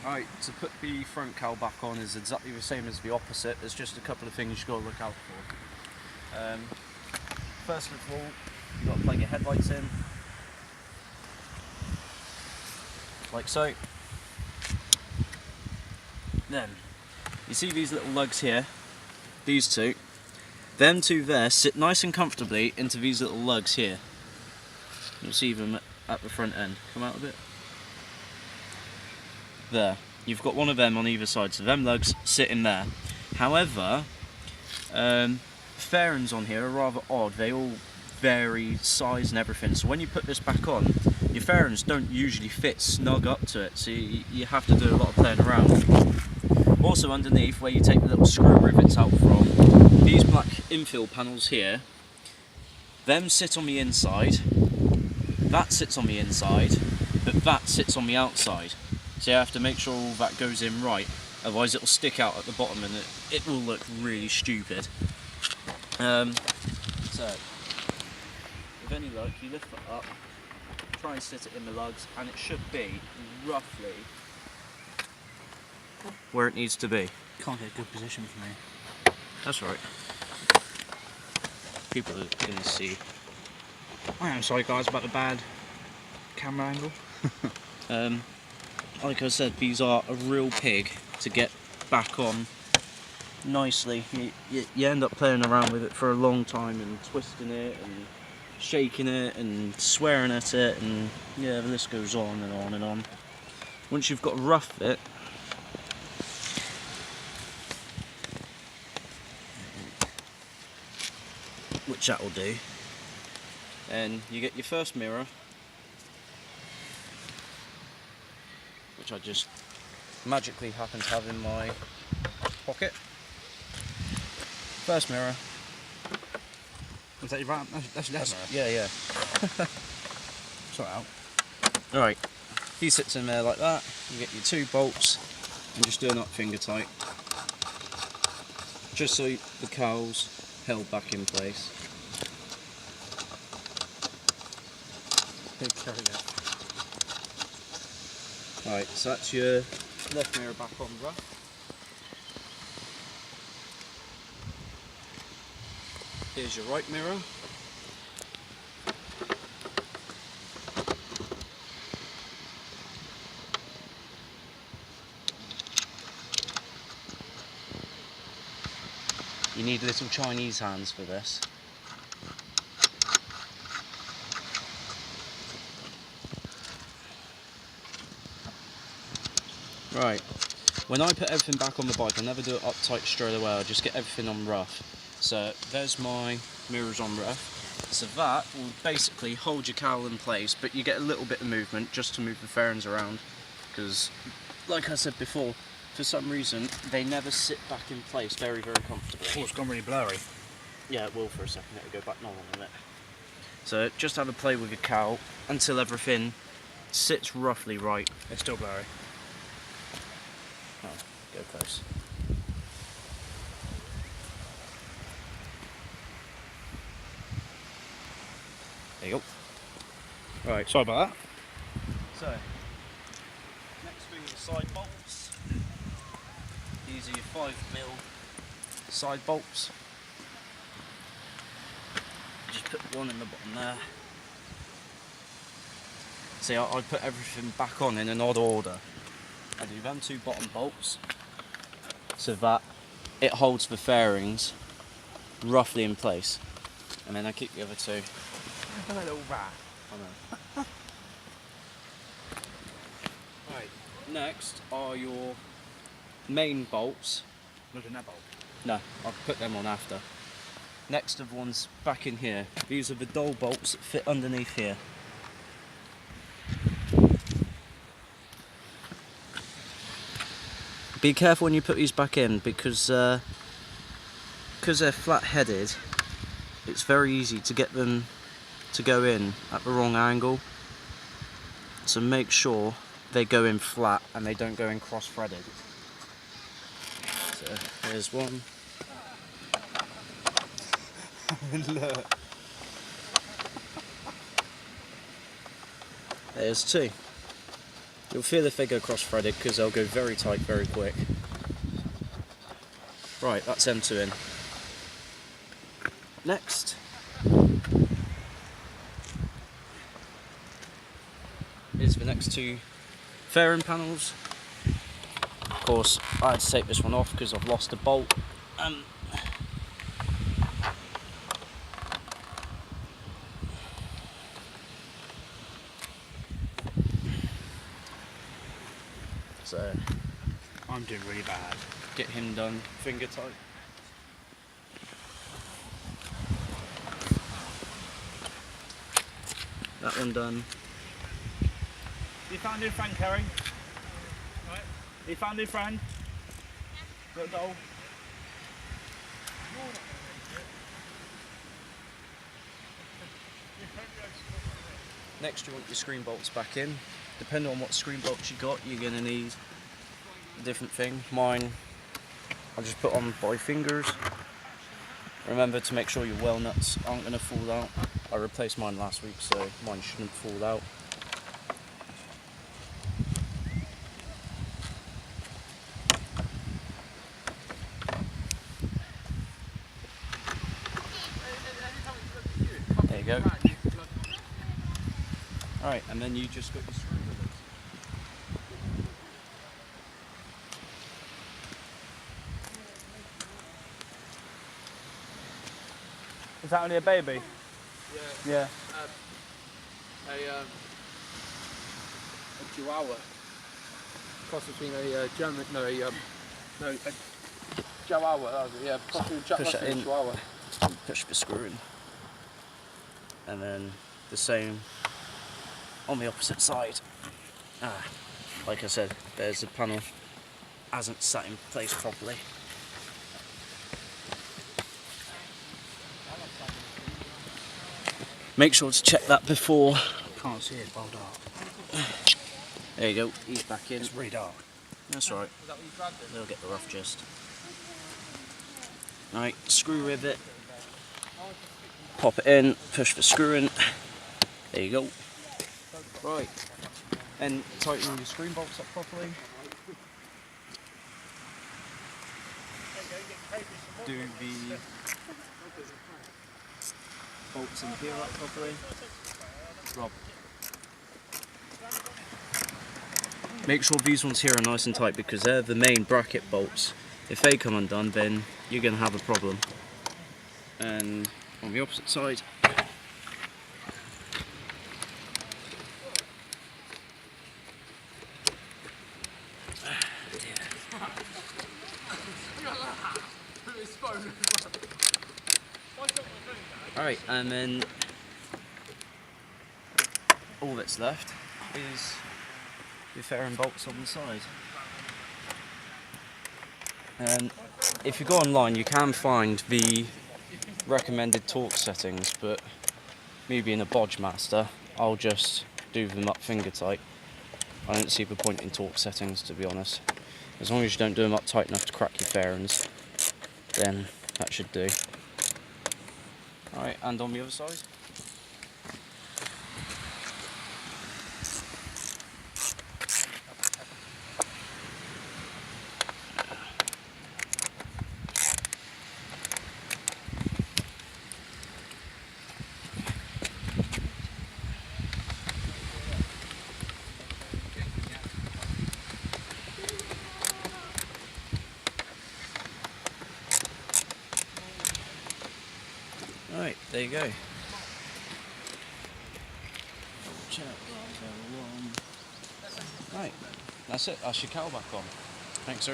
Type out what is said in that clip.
Alright, to put the front cowl back on is exactly the same as the opposite. There's just a couple of things you've got to look out for. First of all, you've got to plug your headlights in, like so. Then, you see these little lugs here, these two. Them two there sit nice and comfortably into these little lugs here. You'll see them at the front end. Come out a bit. There. You've got one of them on either side, so them lugs sit in there. However, fairings on here are rather odd. They all vary size and everything. So when you put this back on, your fairings don't usually fit snug up to it. So you have to do a lot of playing around. Also underneath, where you take the little screw rivets out from, these black infill panels here, them sit on the inside, that sits on the inside, but that sits on the outside. So you have to make sure all that goes in right, otherwise it'll stick out at the bottom and it will look really stupid. So, with any luck, you lift it up, try and sit it in the lugs, and it should be roughly where it needs to be. Can't get a good position for me. That's right. People are going to see. I am sorry guys about the bad camera angle. Like I said, these are a real pig to get back on nicely. You end up playing around with it for a long time and twisting it and shaking it and swearing at it, and yeah, the list goes on and on and on. Once you've got a rough fit, which that will do, and you get your first mirror, which I just magically happen to have in my pocket. First mirror. Is that your right? That's your left mirror. Yeah. Sort out. Alright, he sits in there like that. You get your two bolts and just do a knot finger tight, just so the cowl's held back in place. Right, so that's your left mirror back on rough. Here's your right mirror. You need little Chinese hands for this. Right, when I put everything back on the bike, I never do it uptight straight away, I just get everything on rough. So there's my mirrors on rough. So that will basically hold your cowl in place, but you get a little bit of movement just to move the fairings around, because like I said before, for some reason they never sit back in place very comfortably. Oh, it's gone really blurry. Yeah, it will for a second, it'll go back normal in a minute. So just have a play with your cowl until everything sits roughly right. It's still blurry. Oh, go close. There you go. Right. Sorry about that. So, next thing are the side bolts. These are your 5mm side bolts. Just put one in the bottom there. See, I put everything back on in an odd order. I do them two bottom bolts so that it holds the fairings roughly in place, and then I keep the other two. A little rat. I know. Right, next are your main bolts. Look at that bolt. No, I'll put them on after. Next of one's back in here. These are the dowel bolts that fit underneath here. Be careful when you put these back in, because they're flat-headed, it's very easy to get them to go in at the wrong angle. So make sure they go in flat and they don't go in cross-threaded. So here's one. Look. There's two. You'll feel if they go cross-threaded because they'll go very tight very quick. Right, that's them two in. Next is the next two fairing panels. Of course, I had to take this one off because I've lost a bolt. So I'm doing really bad. get him done finger tight. That one done. You found your friend, Kerry? Right. You found your friend? Little doll? Next you want your screen bolts back in. Depending on what screen bolts you got, you're going to need a different thing. Mine, I'll just put on by fingers. Remember to make sure your well nuts aren't going to fall out. I replaced mine last week, so mine shouldn't fall out. There you go. Alright, and then you just got your screw with it. Is that only a baby? Yeah. A Chihuahua. Cross between a German, no, a Chihuahua. That was it, yeah. Cross between Push it and in. a Chihuahua. Push the screw in. And then the same on the opposite side. Like I said, there's the panel hasn't sat in place properly. Make sure to check that before. Can't see it, well dark. There you go, he's back in. It's really dark. That's right. They'll get the rough gist. Right, screw rivet. Pop it in, push the screw in. There you go. Right. And tighten all your screen bolts up properly. Do the bolts in here up properly. Rob. Make sure these ones here are nice and tight because they're the main bracket bolts. If they come undone, then you're going to have a problem. And on the opposite side, alright, and then all that's left is your fairing bolts on the side. And if you go online, you can find the recommended torque settings, but me being a bodge master, I'll just do them up finger tight. I don't see the point in torque settings, to be honest. As long as you don't do them up tight enough to crack your fairings, then that should do. Alright, and on the other side. Alright, there you go. Right, that's it. That's your cowl back on. Thanks, sir.